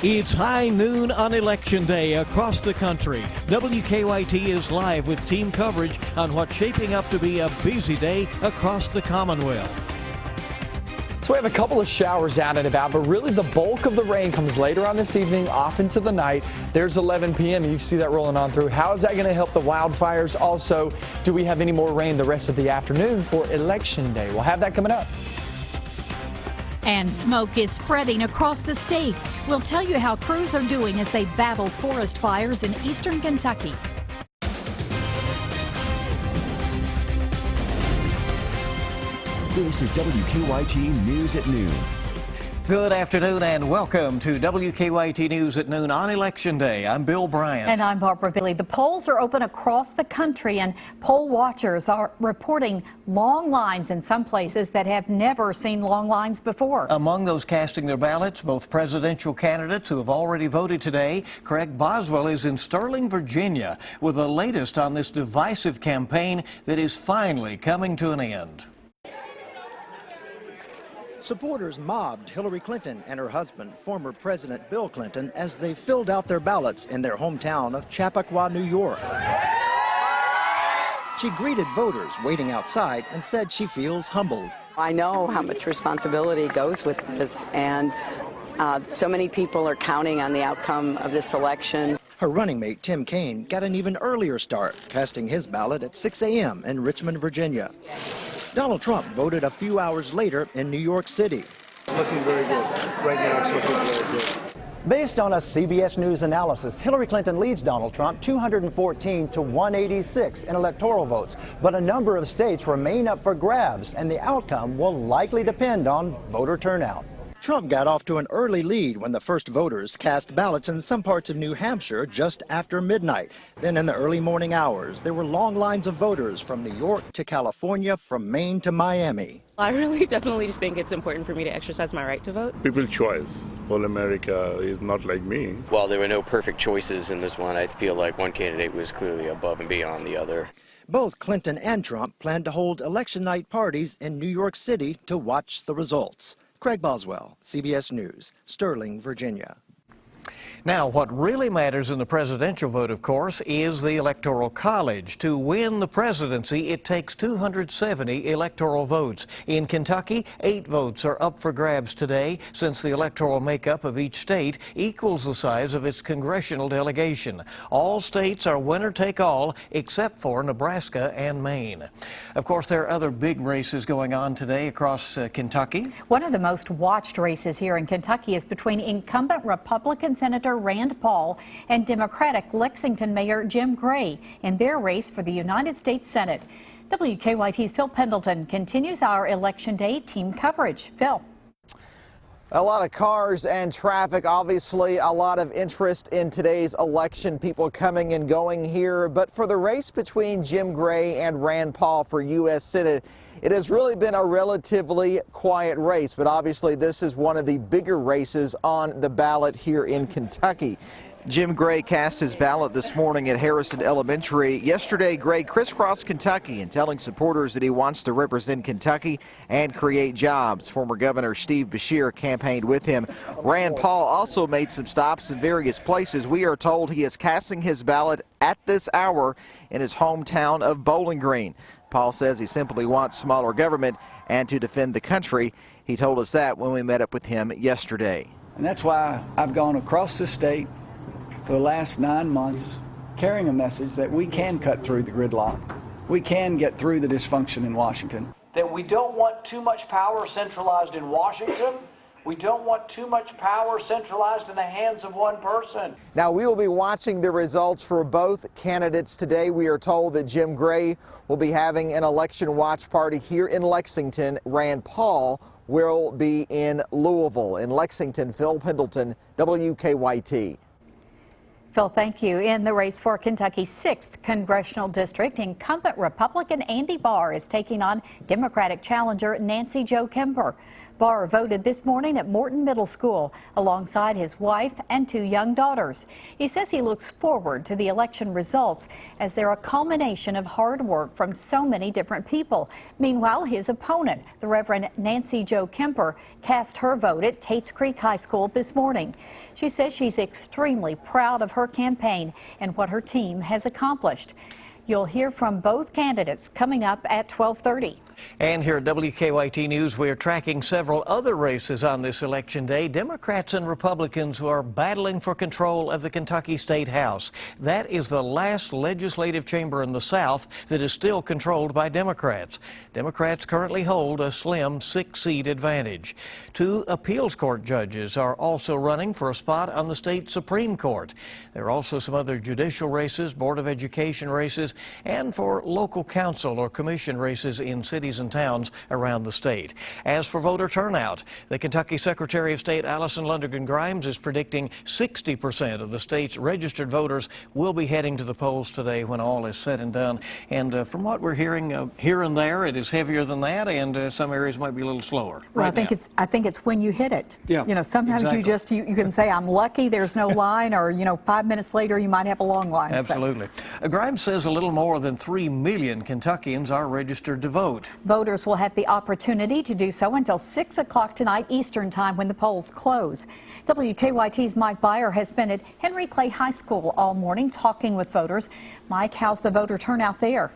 It's high noon on Election Day across the country. WKYT is live with team coverage on what's shaping up to be a busy day across the Commonwealth. So we have a couple of showers out and about, but really the bulk of the rain comes later on this evening, off into the night. There's 11 p.m. You see that rolling on through. How is that going to help the wildfires? Also, do we have any more rain the rest of the afternoon for Election Day? We'll have that coming up. And smoke is spreading across the state. We'll tell you how crews are doing as they battle forest fires in eastern Kentucky. This is WKYT News at Noon. Good afternoon and welcome to WKYT News at Noon on Election Day. I'm Bill Bryant. And I'm Barbara Billy. The polls are open across the country, and poll watchers are reporting long lines in some places that have never seen long lines before. Among those casting their ballots, both presidential candidates who have already voted today. Craig Boswell is in Sterling, Virginia, with the latest on this divisive campaign that is finally coming to an end. Supporters mobbed Hillary Clinton and her husband, former President Bill Clinton, as they filled out their ballots in their hometown of Chappaqua, New York. She greeted voters waiting outside and said she feels humbled. I know how much responsibility goes with this, and so many people are counting on the outcome of this election. Her running mate, Tim Kaine, got an even earlier start, casting his ballot at 6 a.m. in Richmond, Virginia. Donald Trump voted a few hours later in New York City. It's looking very good. Right now it's looking very good. Based on a CBS News analysis, Hillary Clinton leads Donald Trump 214 to 186 in electoral votes. But a number of states remain up for grabs, and the outcome will likely depend on voter turnout. Trump got off to an early lead when the first voters cast ballots in some parts of New Hampshire just after midnight. Then in the early morning hours, there were long lines of voters from New York to California, from Maine to Miami. I really definitely just think it's important for me to exercise my right to vote. People's choice. All America is not like me. While there were no perfect choices in this one, I feel like one candidate was clearly above and beyond the other. Both Clinton and Trump plan to hold election night parties in New York City to watch the results. Craig Boswell, CBS News, Sterling, Virginia. Now, what really matters in the presidential vote, of course, is the Electoral College. To win the presidency, it takes 270 electoral votes. In Kentucky, 8 votes are up for grabs today, since the electoral makeup of each state equals the size of its congressional delegation. All states are winner-take-all, except for Nebraska and Maine. Of course, there are other big races going on today across Kentucky. One of the most watched races here in Kentucky is between incumbent Republican Senator Rand Paul and Democratic Lexington Mayor Jim Gray in their race for the United States Senate. WKYT's Phil Pendleton continues our Election Day team coverage. Phil. A lot of cars and traffic, obviously a lot of interest in today's election, people coming and going here. But for the race between Jim Gray and Rand Paul for U.S. Senate, it has really been a relatively quiet race, but obviously this is one of the bigger races on the ballot here in Kentucky. Jim Gray cast his ballot this morning at Harrison Elementary. Yesterday, Gray crisscrossed Kentucky and telling supporters that he wants to represent Kentucky and create jobs. Former Governor Steve Beshear campaigned with him. Rand Paul also made some stops in various places. We are told he is casting his ballot at this hour in his hometown of Bowling Green. Paul says he simply wants smaller government and to defend the country. He told us that when we met up with him yesterday. And that's why I've gone across the state for the last 9 months carrying a message that we can cut through the gridlock. We can get through the dysfunction in Washington. That we don't want too much power centralized in Washington. We don't want too much power centralized in the hands of one person. Now, we will be watching the results for both candidates today. We are told that Jim Gray will be having an election watch party here in Lexington. Rand Paul will be in Louisville. In Lexington, Phil Pendleton, WKYT. Phil, thank you. In the race for Kentucky's 6th congressional district, incumbent Republican Andy Barr is taking on Democratic challenger Nancy Jo Kemper. Barr voted this morning at Morton Middle School alongside his wife and 2 young daughters. He says he looks forward to the election results as they're a culmination of hard work from so many different people. Meanwhile, his opponent, the Reverend Nancy Jo Kemper, cast her vote at Tates Creek High School this morning. She says she's extremely proud of her campaign and what her team has accomplished. You'll hear from both candidates coming up at 12:30. And here at WKYT News, we're tracking several other races on this election day. Democrats and Republicans who are battling for control of the Kentucky State House. That is the last legislative chamber in the South that is still controlled by Democrats. Democrats currently hold a slim 6-seat advantage. 2 appeals court judges are also running for a spot on the state Supreme Court. There are also some other judicial races, Board of Education races, and for local council or commission races in cities and towns around the state. As for voter turnout, the Kentucky Secretary of State Allison Lundergan Grimes is predicting 60% of the state's registered voters will be heading to the polls today when all is said and done. And from what we're hearing here and there, it is heavier than that, and some areas might be a little slower. Well, I think it's when you hit it. Yeah, you know, sometimes exactly. you can say I'm lucky, there's no line, or 5 minutes later you might have a long line. Absolutely. Grimes says a little more than 3 million Kentuckians are registered to vote. Voters will have the opportunity to do so until 6 o'clock tonight Eastern Time when the polls close. WKYT's Mike Beyer has been at Henry Clay High School all morning talking with voters. Mike, how's the voter turnout there?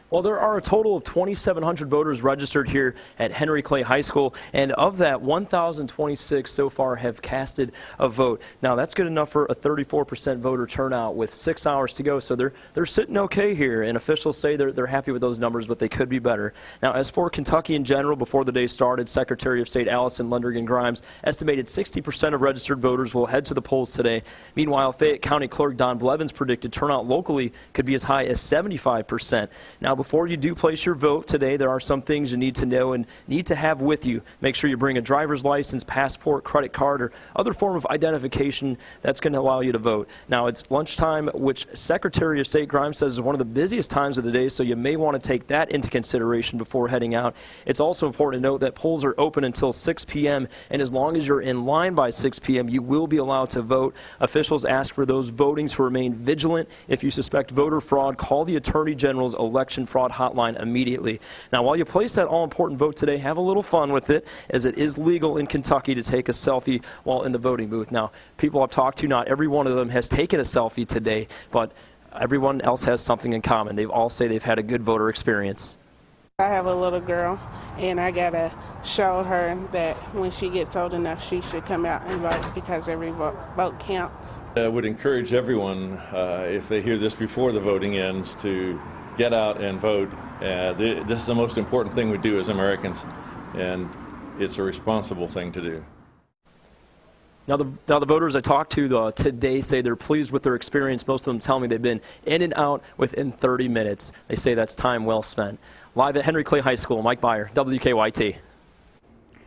Well, there are a total of 2,700 voters registered here at Henry Clay High School, and of that, 1,026 so far have casted a vote. Now, that's good enough for a 34% voter turnout with 6 hours to go, so they're sitting okay here, and officials say they're happy with those numbers, but they could be better. Now, as for Kentucky in general, before the day started, Secretary of State Allison Lundergan Grimes estimated 60% of registered voters will head to the polls today. Meanwhile, Fayette County Clerk Don Blevins predicted turnout locally could be as high as 75%. Now, before you do place your vote today, there are some things you need to know and need to have with you. Make sure you bring a driver's license, passport, credit card, or other form of identification that's going to allow you to vote. Now, it's lunchtime, which Secretary of State Grimes says is one of the busiest times of the day, so you may want to take that into consideration before heading out. It's also important to note that polls are open until 6 p.m., and as long as you're in line by 6 p.m., you will be allowed to vote. Officials ask for those voting to remain vigilant. If you suspect voter fraud, call the Attorney General's election fraud hotline immediately. Now, while you place that all-important vote today, have a little fun with it, as it is legal in Kentucky to take a selfie while in the voting booth. Now, people I've talked to, not every one of them has taken a selfie today, but everyone else has something in common. They all say they've had a good voter experience. I have a little girl, and I gotta show her that when she gets old enough, she should come out and vote, because every vote counts. I would encourage everyone, if they hear this before the voting ends, to get out and vote. This is the most important thing we do as Americans, and it's a responsible thing to do. Now the voters I talked to today say they're pleased with their experience. Most of them tell me they've been in and out within 30 minutes. They say that's time well spent. Live at Henry Clay High School, Mike Beyer, WKYT.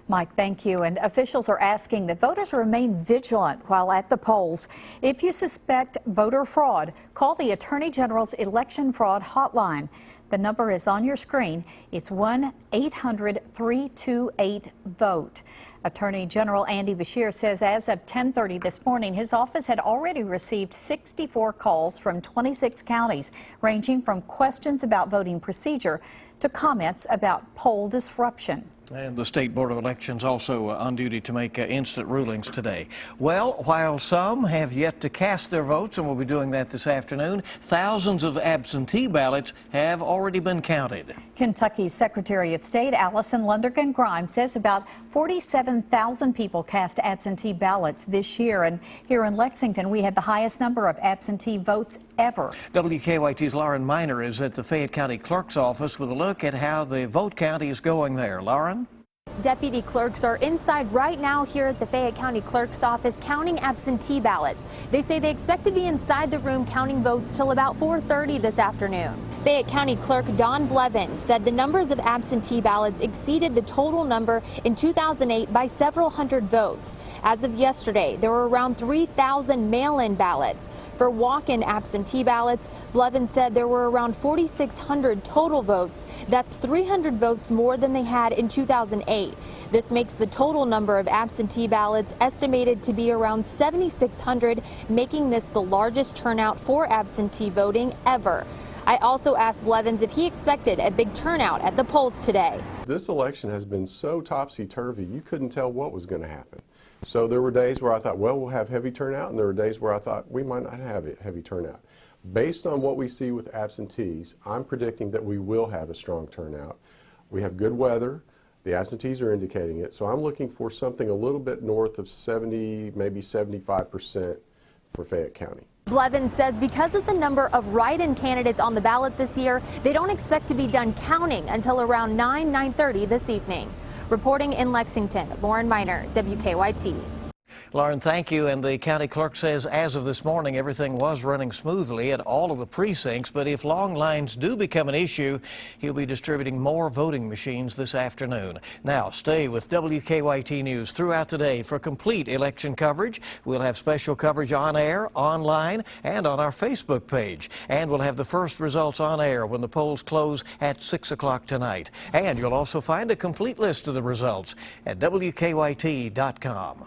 Mike, thank you. And officials are asking that voters remain vigilant while at the polls. If you suspect voter fraud, call the Attorney General's election fraud hotline. The number is on your screen. It's 1-800-328-VOTE. Attorney General Andy Beshear says as of 10:30 this morning, his office had already received 64 calls from 26 counties, ranging from questions about voting procedure to comments about poll disruption. And the State Board of Elections also on duty to make instant rulings today. Well, while some have yet to cast their votes, and we'll be doing that this afternoon, thousands of absentee ballots have already been counted. Kentucky's Secretary of State Allison Lundergan Grimes says about 47,000 people cast absentee ballots this year. And here in Lexington, we had the highest number of absentee votes ever. WKYT's Lauren Miner is at the Fayette County Clerk's office with a look at how the vote count is going there. Lauren? Deputy clerks are inside right now here at the Fayette County Clerk's office counting absentee ballots. They say they expect to be inside the room counting votes till about 4:30 this afternoon. Fayette County Clerk Don Blevins said the numbers of absentee ballots exceeded the total number in 2008 by several hundred votes. As of yesterday, there were around 3,000 mail-in ballots. For walk-in absentee ballots, Blevins said there were around 4,600 total votes. That's 300 votes more than they had in 2008. This makes the total number of absentee ballots estimated to be around 7,600, making this the largest turnout for absentee voting ever. I also asked Blevins if he expected a big turnout at the polls today. This election has been so topsy-turvy, you couldn't tell what was going to happen. So there were days where I thought, well, we'll have heavy turnout, and there were days where I thought we might not have a heavy turnout. Based on what we see with absentees, I'm predicting that we will have a strong turnout. We have good weather. The absentees are indicating it. So I'm looking for something a little bit north of 70, maybe 75% for Fayette County. Blevins says because of the number of write-in candidates on the ballot this year, they don't expect to be done counting until around 9:30 this evening. Reporting in Lexington, Lauren Miner, WKYT. Lauren, thank you. And the county clerk says as of this morning, everything was running smoothly at all of the precincts. But if long lines do become an issue, he'll be distributing more voting machines this afternoon. Now, stay with WKYT News throughout the day for complete election coverage. We'll have special coverage on air, online, and on our Facebook page. And we'll have the first results on air when the polls close at 6 o'clock tonight. And you'll also find a complete list of the results at WKYT.com.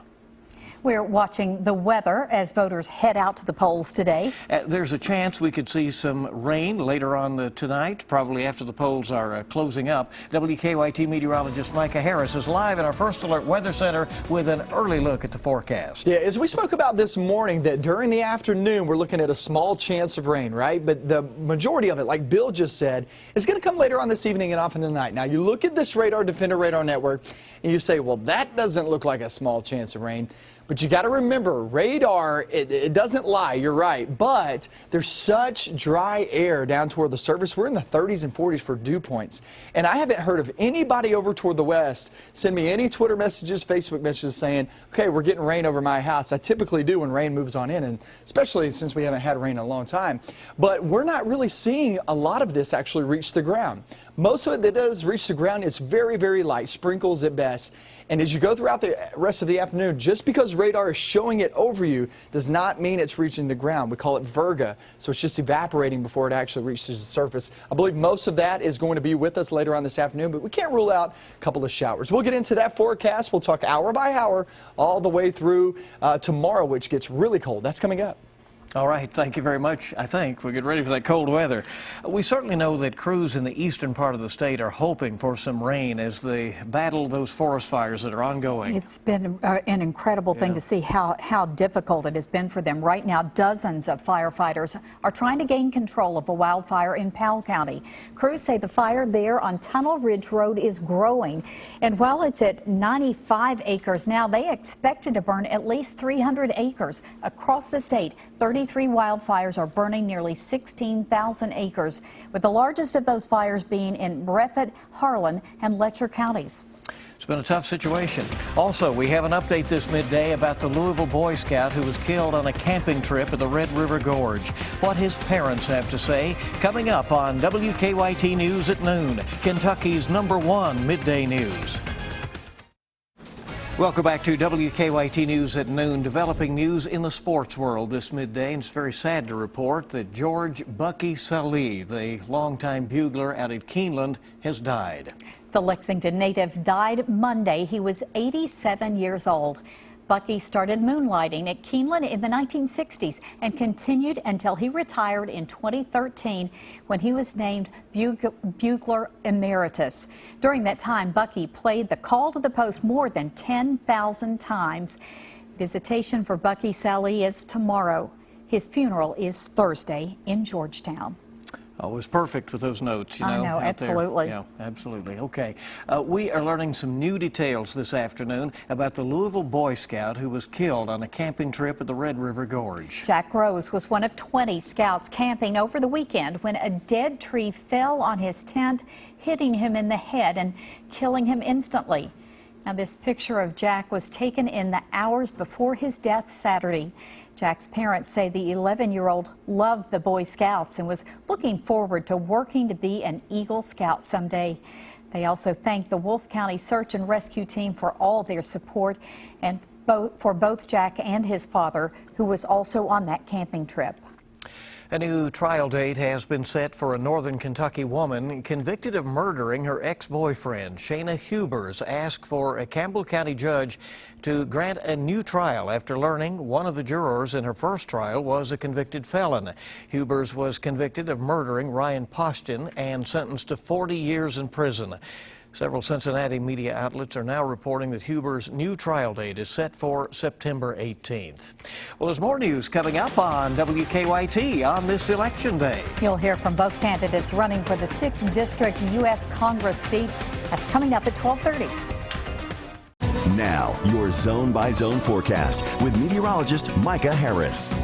We're watching the weather as voters head out to the polls today. There's a chance we could see some rain later on tonight, probably after the polls are closing up. WKYT meteorologist Micah Harris is live at our First Alert Weather Center with an early look at the forecast. Yeah, as we spoke about this morning, that during the afternoon we're looking at a small chance of rain, right? But the majority of it, like Bill just said, is going to come later on this evening and off into the night. Now, you look at this Radar Defender radar network and you say, well, that doesn't look like a small chance of rain. But you got to remember, radar, it doesn't lie, you're right, but there's such dry air down toward the surface. We're in the 30s and 40s for dew points. And I haven't heard of anybody over toward the west send me any Twitter messages, Facebook messages saying, okay, we're getting rain over my house. I typically do when rain moves on in, and especially since we haven't had rain in a long time. But we're not really seeing a lot of this actually reach the ground. Most of it that does reach the ground is very, very light, sprinkles at best. And as you go throughout the rest of the afternoon, just because radar is showing it over you does not mean it's reaching the ground. We call it virga, so it's just evaporating before it actually reaches the surface. I believe most of that is going to be with us later on this afternoon, but we can't rule out a couple of showers. We'll get into that forecast. We'll talk hour by hour all the way through tomorrow, which gets really cold. That's coming up. All right, thank you very much. I think we'll get ready for that cold weather. We certainly know that crews in the eastern part of the state are hoping for some rain as they battle those forest fires that are ongoing. It's been an incredible thing to see how difficult it has been for them. Right now, dozens of firefighters are trying to gain control of a wildfire in Powell County. Crews say the fire there on Tunnel Ridge Road is growing. And while it's at 95 acres now, they expect it to burn at least 300 acres across the state. 33 wildfires are burning nearly 16,000 acres, with the largest of those fires being in Breathitt, Harlan, and Letcher counties. It's been a tough situation. Also, we have an update this midday about the Louisville Boy Scout who was killed on a camping trip at the Red River Gorge. What his parents have to say coming up on WKYT News at noon, Kentucky's #1 midday news. Welcome back to WKYT News at noon. Developing news in the sports world this midday, and it's very sad to report that George Bucky Sallee, the longtime bugler out at Keeneland, has died. The Lexington native died Monday. He was 87 years old. Bucky started moonlighting at Keeneland in the 1960s and continued until he retired in 2013 when he was named Bugler Emeritus. During that time, Bucky played the call to the post more than 10,000 times. Visitation for Bucky Sallee is tomorrow. His funeral is Thursday in Georgetown. Always perfect with those notes, you know. I know, absolutely. Yeah, absolutely. Okay. We are learning some new details this afternoon about the Louisville Boy Scout who was killed on a camping trip at the Red River Gorge. Jack Rose was one of 20 scouts camping over the weekend when a dead tree fell on his tent, hitting him in the head and killing him instantly. Now, this picture of Jack was taken in the hours before his death Saturday. Jack's parents say the 11-year-old loved the Boy Scouts and was looking forward to working to be an Eagle Scout someday. They also thanked the Wolfe County Search and Rescue Team for all their support and for both Jack and his father, who was also on that camping trip. A new trial date has been set for a northern Kentucky woman convicted of murdering her ex-boyfriend. Shayna Hubers asked for a Campbell County judge to grant a new trial after learning one of the jurors in her first trial was a convicted felon. Hubers was convicted of murdering Ryan Poston and sentenced to 40 years in prison. Several Cincinnati media outlets are now reporting that Hubers' new trial date is set for September 18th. Well, there's more news coming up on WKYT on this election day. You'll hear from both candidates running for the 6th District U.S. Congress seat. That's coming up at 12:30. Now, your zone-by-zone forecast with meteorologist Micah Harris.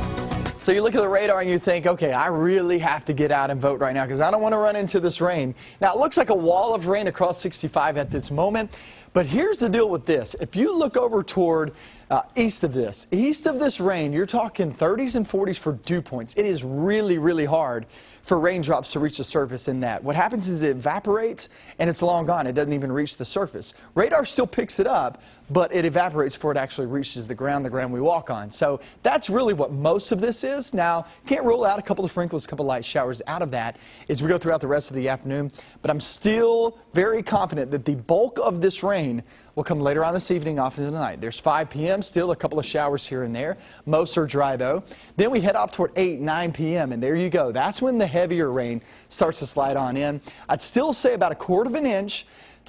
So you look at the radar and you think, okay, I really have to get out and vote right now because I don't want to run into this rain. Now, it looks like a wall of rain across 65 at this moment, but here's the deal with this. If you look over toward east of this rain, you're talking 30s and 40s for dew points. It is really, really hard for raindrops to reach the surface in that. What happens is it evaporates and it's long gone. It doesn't even reach the surface. Radar still picks it up, but it evaporates before it actually reaches the ground we walk on. So that's really what most of this is. Now, can't rule out a couple of sprinkles, a couple of light showers out of that as we go throughout the rest of the afternoon. But I'm still very confident that the bulk of this rain will come later on this evening, off into the night. There's 5 p.m., still a couple of showers here and there. Most are dry, though. Then we head off toward 8, 9 p.m., and there you go. That's when the heavier rain starts to slide on in. I'd still say about 1/4 of an inch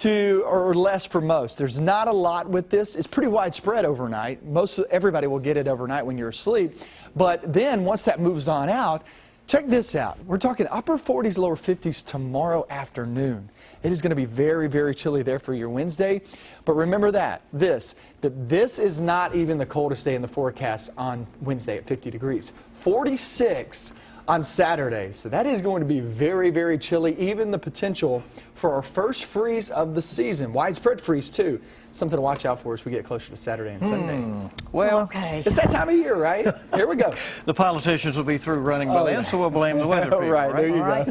or less for most. There's not a lot with this. It's pretty widespread overnight. Everybody will get it overnight when you're asleep. But then once that moves on out, check this out. We're talking upper 40s, lower 50s tomorrow afternoon. It is going to be very, very chilly there for your Wednesday. But remember that this is not even the coldest day in the forecast on Wednesday at 50 degrees. 46 on Saturday. So that is going to be very, very chilly. Even the potential for our first freeze of the season. Widespread freeze, too. Something to watch out for as we get closer to Saturday and Sunday. Well, okay. It's that time of year, right? Here we go. The politicians will be through running by then, so we'll blame the weather people. Right, there you go.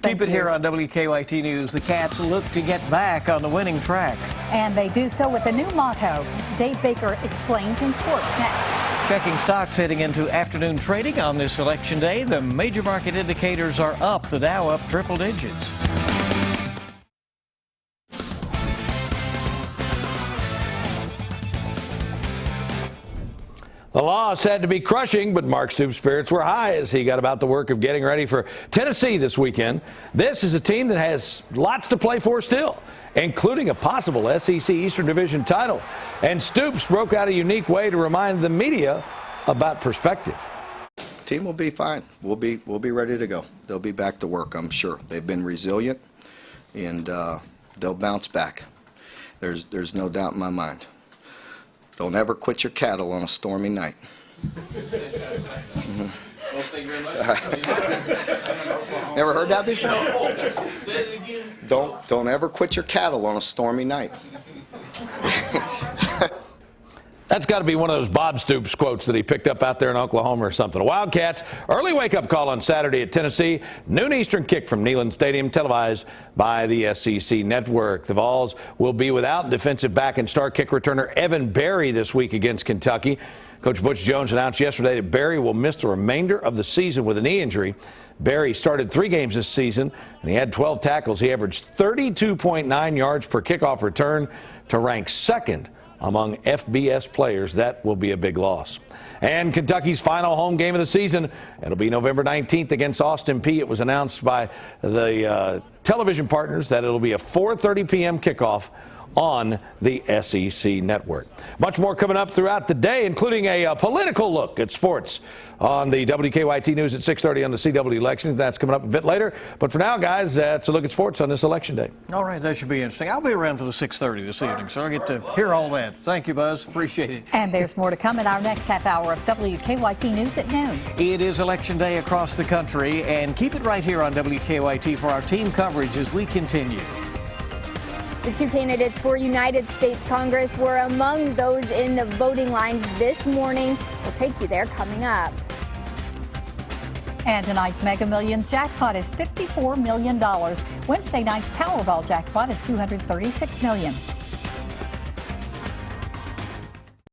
Keep it here on WKYT News. The Cats look to get back on the winning track. And they do so with a new motto. Dave Baker explains in sports next. Checking stocks heading into afternoon trading on this election day. The major market indicators are up. The Dow up triple digits. The loss had to be crushing, but Mark Stoops' spirits were high as he got about the work of getting ready for Tennessee this weekend. This is a team that has lots to play for still, including a possible SEC Eastern Division title. And Stoops broke out a unique way to remind the media about perspective. Team will be fine. We'll be ready to go. They'll be back to work, I'm sure. They've been resilient, and they'll bounce back. There's no doubt in my mind. Don't ever quit your cattle on a stormy night. Well, thank you very much. Never heard that before? No. Say it again. Don't ever quit your cattle on a stormy night. That's got to be one of those Bob Stoops quotes that he picked up out there in Oklahoma or something. The Wildcats, early wake-up call on Saturday at Tennessee. Noon Eastern kick from Neyland Stadium, televised by the SEC Network. The Vols will be without defensive back and star kick returner Evan Berry this week against Kentucky. Coach Butch Jones announced yesterday that Berry will miss the remainder of the season with a knee injury. Berry started 3 games this season, and he had 12 tackles. He averaged 32.9 yards per kickoff return to rank second among FBS players. That will be a big loss. And Kentucky's final home game of the season, it'll be November 19th against Austin Peay. It was announced by the television partners that it'll be a 4:30 p.m. kickoff on the SEC Network. Much more coming up throughout the day, including a political look at sports on the WKYT News at 6:30 on the CW Lexington. That's coming up a bit later. But for now, guys, that's a look at sports on this election day. All right, that should be interesting. I'll be around for the 6:30 this evening, so I'll get to hear all that. Thank you, Buzz. Appreciate it. And there's more to come in our next half hour of WKYT News at noon. It is election day across the country, and keep it right here on WKYT for our team coverage as we continue. The 2 candidates for United States Congress were among those in the voting lines this morning. We'll take you there coming up. And tonight's Mega Millions jackpot is $54 million. Wednesday night's Powerball jackpot is $236 million.